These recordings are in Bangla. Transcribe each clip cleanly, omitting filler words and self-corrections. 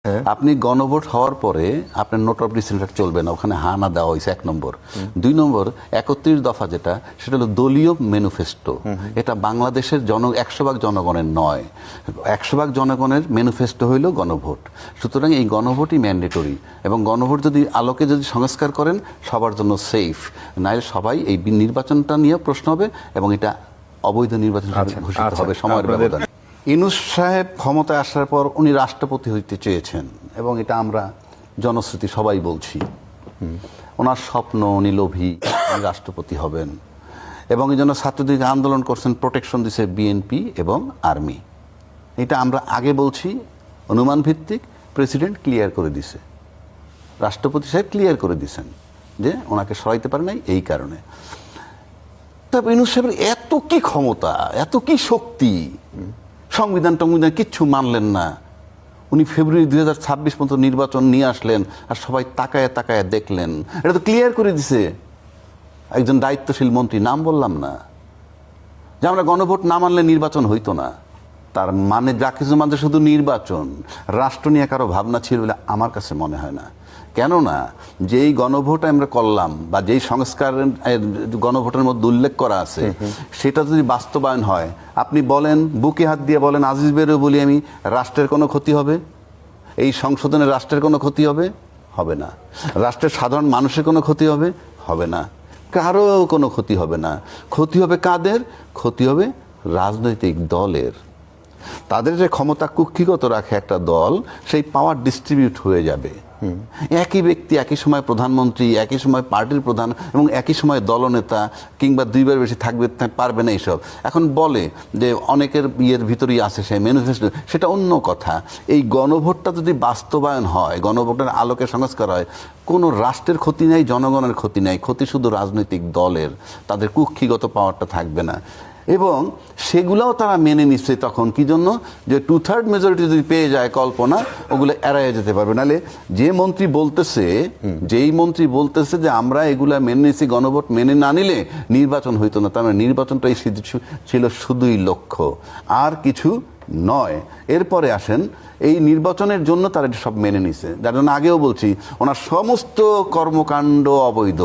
আপনি গণভোট হওয়ার পরে আপনার নোট অফ ডিসেন্ট চলবে না, ওখানে হা না দেওয়া হয়েছে 1 নম্বর। 2 নম্বর 31 দফা যেটা, সেটা হলো দলীয় ম্যানিফেস্টো। এটা বাংলাদেশের 100% জনগণের নয়, 100% জনগণের ম্যানিফেস্টো হইল গণভোট। সুতরাং এই গণভোটই ম্যান্ডেটরি, এবং গণভোট যদি আলোকে যদি সংস্কার করেন সবার জন্য সেফ, নাহলে সবাই এই নির্বাচনটা নিয়ে প্রশ্ন হবে এবং এটা অবৈধ নির্বাচন ঘোষিত হবে সময়ের ব্যবধানে। ইউনূস সাহেব ক্ষমতায় আসার পর উনি রাষ্ট্রপতি হইতে চেয়েছেন, এবং এটা আমরা জনশ্রুতি সবাই বলছি। ওনার স্বপ্ন, উনি লোভী, উনি রাষ্ট্রপতি হবেন, এবং এই জন্য ছাত্রদিকে আন্দোলন করছেন, প্রোটেকশন দিছে বিএনপি এবং আর্মি। এটা আমরা আগে বলছি, অনুমান ভিত্তিক, প্রেসিডেন্ট ক্লিয়ার করে দিছে, রাষ্ট্রপতি সাহেব ক্লিয়ার করে দিছেন যে ওনাকে সরাইতে পারে নাই এই কারণে। তারপর ইউনূস সাহেবের এত কি ক্ষমতা, এত কি শক্তি, সংবিধান টংবিধান কিচ্ছু মানলেন না। উনি ফেব্রুয়ারি 2026 পর্যন্ত নির্বাচন নিয়ে আসলেন, আর সবাই তাকায় তাকায় দেখলেন। এটা তো ক্লিয়ার করে দিছে একজন দায়িত্বশীল মন্ত্রী, নাম বললাম না, যে আমরা গণভোট না মানলে নির্বাচন হইতো না। তার মানে যা কিছু মানে শুধু নির্বাচন, রাষ্ট্র নিয়ে কারো ভাবনা ছিল বলে আমার কাছে মনে হয় না। কেননা যেই গণভোট আমরা করলাম, বা যেই সংস্কার গণভোটের মধ্যে উল্লেখ করা আছে, সেটা যদি বাস্তবায়ন হয়, আপনি বলেন, বুকে হাত দিয়ে বলেন, আজিজ বেরো বলি আমি, রাষ্ট্রের কোনো ক্ষতি হবে? এই সংশোধনে রাষ্ট্রের কোনো ক্ষতি হবে? হবে না। রাষ্ট্রের সাধারণ মানুষের কোনো ক্ষতি হবে? হবে না। কারো কোনো ক্ষতি হবে না। ক্ষতি হবে কাদের? ক্ষতি হবে রাজনৈতিক দলের। তাদের যে ক্ষমতা কুক্ষিগত রাখে একটা দল, সেই পাওয়ার ডিস্ট্রিবিউট হয়ে যাবে। একই ব্যক্তি একই সময় প্রধানমন্ত্রী, একই সময় পার্টির প্রধান, এবং একই সময় দলনেতা, কিংবা 2 বার বেশি থাকবে পারবে না এইসব। এখন বলে যে অনেকের ইয়ের ভিতরেই আছে সেই ম্যানিফেস্টো, সেটা অন্য কথা। এই গণভোটটা যদি বাস্তবায়ন হয়, গণভোটের আলোকে সংস্কার হয়, কোনো রাষ্ট্রের ক্ষতি নেই, জনগণের ক্ষতি নেই, ক্ষতি শুধু রাজনৈতিক দলের। তাদের কুক্ষিগত পাওয়ারটা থাকবে না, এবং সেগুলোও তারা মেনে নিচ্ছে। তখন কি জন্য? যে 2/3 মেজরিটি যদি পেয়ে যায় কল্পনা, ওগুলো এড়াইয়া যেতে পারবে। নাহলে যেই মন্ত্রী বলতেছে যে আমরা এগুলা মেনে নিচ্ছি, গণভোট মেনে না নিলে নির্বাচন হইতো না, তার মানে নির্বাচনটাই ছিল শুধুই লক্ষ্য, আর কিছু নয়। এরপরে আসেন, এই নির্বাচনের জন্য তারা সব মেনে নিছে, যার জন্য আগেও বলছি ওনার সমস্ত কর্মকাণ্ড অবৈধ,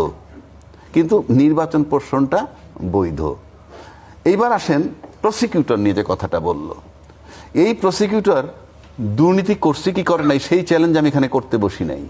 কিন্তু নির্বাচন পোর্শনটা বৈধ। এইবার আসেন প্রসিকিউটর নিয়ে যে কথাটা বলল, এই প্রসিকিউটর দুর্নীতি করছে কি করে নাই, সেই চ্যালেঞ্জ আমি এখানে করতে বসি নাই।